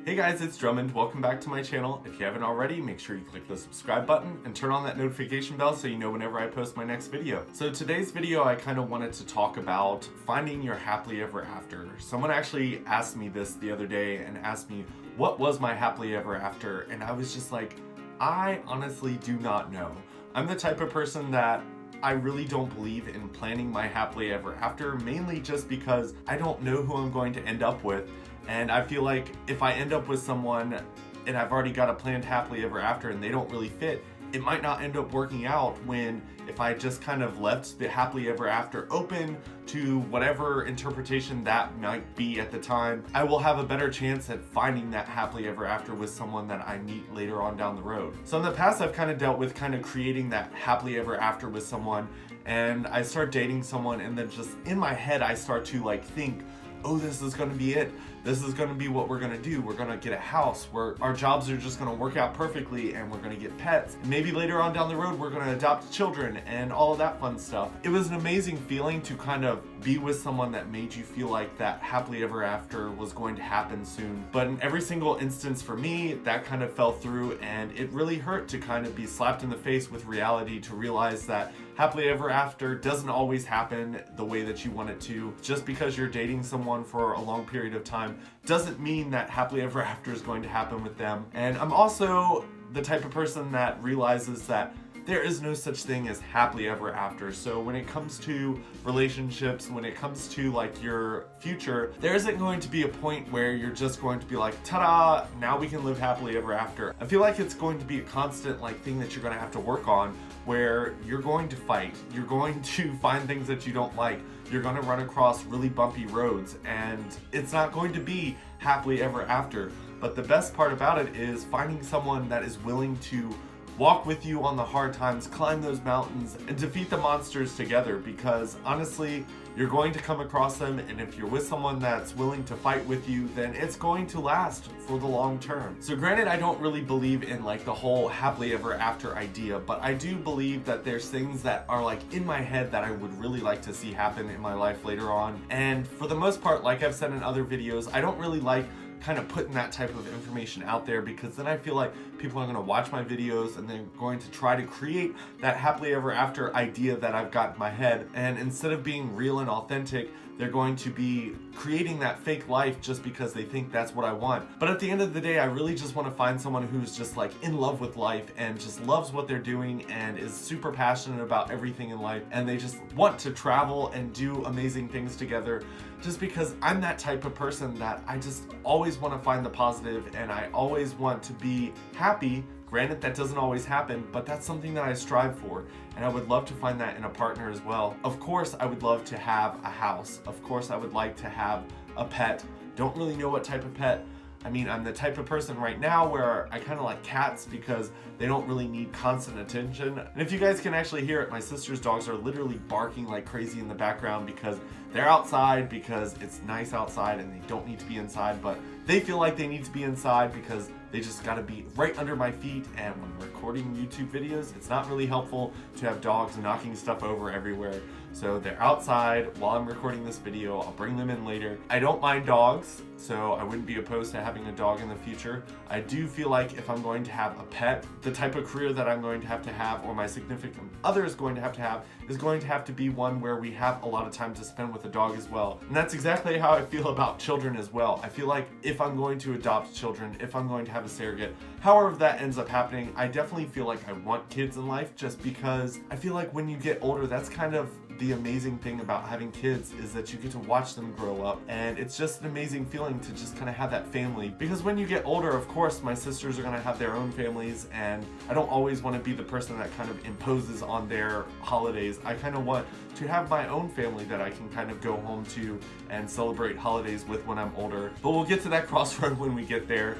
Hey guys, it's Drummond. Welcome back to my channel. If you haven't already, make sure you click the subscribe button and turn on that notification bell so you know whenever I post my next video. So today's video, I kind of wanted to talk about finding your happily ever after. Someone actually asked me this the other day and asked me, what was my happily ever after? And I was just like, I honestly do not know. I'm the type of person that I really don't believe in planning my happily ever after, mainly just because I don't know who I'm going to end up with. And I feel like if I end up with someone and I've already got a planned happily ever after and they don't really fit, it might not end up working out when if I just kind of left the happily ever after open to whatever interpretation that might be at the time, I will have a better chance at finding that happily ever after with someone that I meet later on down the road. So in the past, I've kind of dealt with kind of creating that happily ever after with someone, and I start dating someone and then just in my head, I start to like think, oh, this is going to be it. This is going to be what we're going to do. We're going to get a house where our jobs are just going to work out perfectly and we're going to get pets. Maybe later on down the road, we're going to adopt children and all of that fun stuff. It was an amazing feeling to kind of be with someone that made you feel like that happily ever after was going to happen soon. But in every single instance for me, that kind of fell through, and it really hurt to kind of be slapped in the face with reality to realize that happily ever after doesn't always happen the way that you want it to. Just because you're dating someone for a long period of time doesn't mean that happily ever after is going to happen with them. And I'm also the type of person that realizes that there is no such thing as happily ever after. So when it comes to relationships, when it comes to like your future, there isn't going to be a point where you're just going to be like, ta-da, now we can live happily ever after. I feel like it's going to be a constant like thing that you're going to have to work on, where you're going to fight, you're going to find things that you don't like, you're going to run across really bumpy roads, and it's not going to be happily ever after. But the best part about it is finding someone that is willing to walk with you on the hard times, climb those mountains, and defeat the monsters together, because honestly, you're going to come across them, and if you're with someone that's willing to fight with you, then it's going to last for the long term. So granted, I don't really believe in like the whole happily ever after idea, but I do believe that there's things that are like in my head that I would really like to see happen in my life later on. And for the most part, like I've said in other videos, I don't really like kind of putting that type of information out there, because then I feel like people are going to watch my videos and they're going to try to create that happily ever after idea that I've got in my head, and instead of being real and authentic, they're going to be creating that fake life just because they think that's what I want. But at the end of the day, I really just want to find someone who's just like in love with life and just loves what they're doing and is super passionate about everything in life, and they just want to travel and do amazing things together, just because I'm that type of person that I just always want to find the positive and I always want to be happy. Granted, that doesn't always happen, but that's something that I strive for, and I would love to find that in a partner as well. Of course, I would love to have a house. Of course, I would like to have a pet. Don't really know what type of pet. I mean, I'm the type of person right now where I kind of like cats because they don't really need constant attention. And if you guys can actually hear it, my sister's dogs are literally barking like crazy in the background because they're outside, because it's nice outside and they don't need to be inside, but they feel like they need to be inside because they just gotta be right under my feet. And when recording YouTube videos, it's not really helpful to have dogs knocking stuff over everywhere. So they're outside while I'm recording this video. I'll bring them in later. I don't mind dogs, so I wouldn't be opposed to having a dog in the future. I do feel like if I'm going to have a pet, the type of career that I'm going to have, or my significant other is going to have, is going to have to be one where we have a lot of time to spend with the dog as well. And that's exactly how I feel about children as well. I feel like if I'm going to adopt children, if I'm going to have a surrogate, however that ends up happening, I definitely feel like I want kids in life, just because I feel like when you get older, that's kind of the amazing thing about having kids, is that you get to watch them grow up, and it's just an amazing feeling to just kind of have that family. Because when you get older, of course, my sisters are going to have their own families, and I don't always want to be the person that kind of imposes on their holidays. I kind of want to have my own family that I can kind of go home to and celebrate holidays with when I'm older. But we'll get to that crossroad when we get there.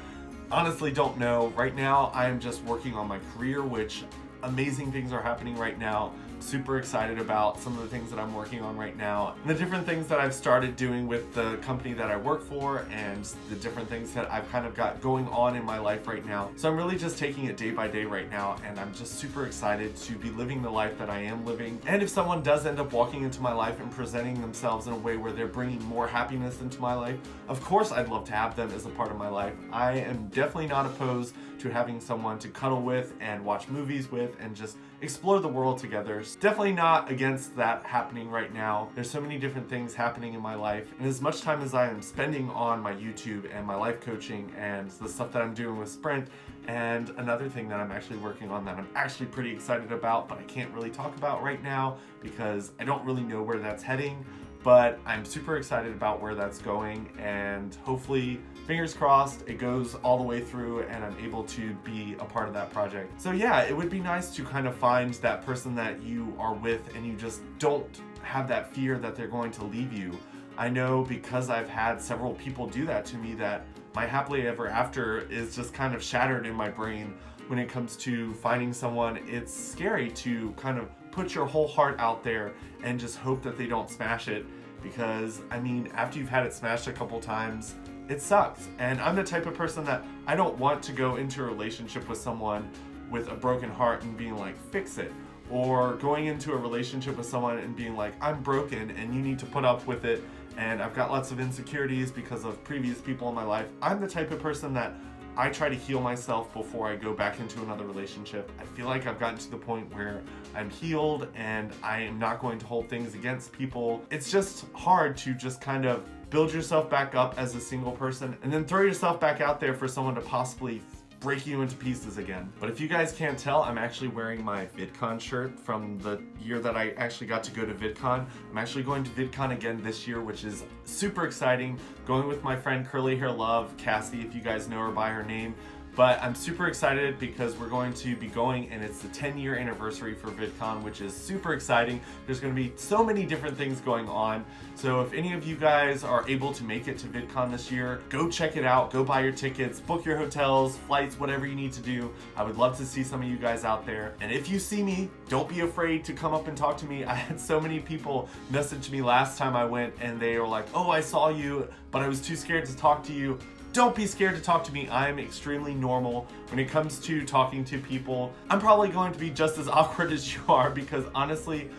Honestly, don't know. Right now, I am just working on my career, which amazing things are happening right now. super excited about some of the things that I'm working on right now, and the different things that I've started doing with the company that I work for, and the different things that I've kind of got going on in my life right now. So I'm really just taking it day by day right now, and I'm just super excited to be living the life that I am living. And if someone does end up walking into my life and presenting themselves in a way where they're bringing more happiness into my life, of course I'd love to have them as a part of my life. I am definitely not opposed to having someone to cuddle with and watch movies with and just explore the world together. Definitely not against that happening right now. There's so many different things happening in my life, and as much time as I am spending on my YouTube and my life coaching and the stuff that I'm doing with Sprint, and another thing that I'm actually working on that I'm actually pretty excited about, but I can't really talk about right now because I don't really know where that's heading, but I'm super excited about where that's going, and hopefully, fingers crossed, it goes all the way through and I'm able to be a part of that project. So yeah, it would be nice to kind of find that person that you are with and you just don't have that fear that they're going to leave you. I know because I've had several people do that to me that my happily ever after is just kind of shattered in my brain when it comes to finding someone. It's scary to kind of put your whole heart out there and just hope that they don't smash it, because I mean, after you've had it smashed a couple times, it sucks. And I'm the type of person that I don't want to go into a relationship with someone with a broken heart and being like, fix it. Or going into a relationship with someone and being like, I'm broken and you need to put up with it, and I've got lots of insecurities because of previous people in my life. I'm the type of person that I try to heal myself before I go back into another relationship. I feel like I've gotten to the point where I'm healed and I am not going to hold things against people. It's just hard to just kind of build yourself back up as a single person and then throw yourself back out there for someone to possibly break you into pieces again. But if you guys can't tell, I'm actually wearing my VidCon shirt from the year that I actually got to go to VidCon. I'm actually going to VidCon again this year, which is super exciting. Going with my friend Curly Hair Love, Cassie, if you guys know her by her name. But I'm super excited because we're going to be going, and it's the 10-year anniversary for VidCon, which is super exciting. There's going to be so many different things going on. So if any of you guys are able to make it to VidCon this year, go check it out, go buy your tickets, book your hotels, flights, whatever you need to do. I would love to see some of you guys out there. And if you see me, don't be afraid to come up and talk to me. I had so many people message me last time I went, and they were like, oh, I saw you, but I was too scared to talk to you. Don't be scared to talk to me. I'm extremely normal when it comes to talking to people. I'm probably going to be just as awkward as you are because honestly,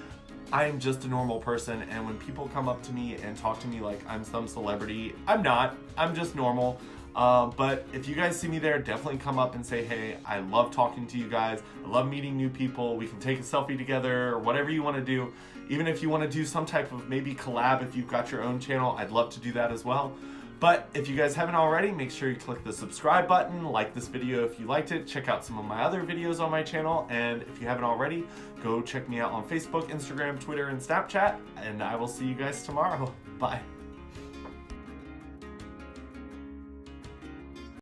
I'm just a normal person, and when people come up to me and talk to me like I'm some celebrity, I'm not. I'm just normal. But if you guys see me there, definitely come up and say, hey, I love talking to you guys. I love meeting new people. We can take a selfie together or whatever you want to do. Even if you want to do some type of maybe collab, if you've got your own channel, I'd love to do that as well. But if you guys haven't already, make sure you click the subscribe button, like this video if you liked it, check out some of my other videos on my channel, and if you haven't already, go check me out on Facebook, Instagram, Twitter, and Snapchat, and I will see you guys tomorrow. Bye.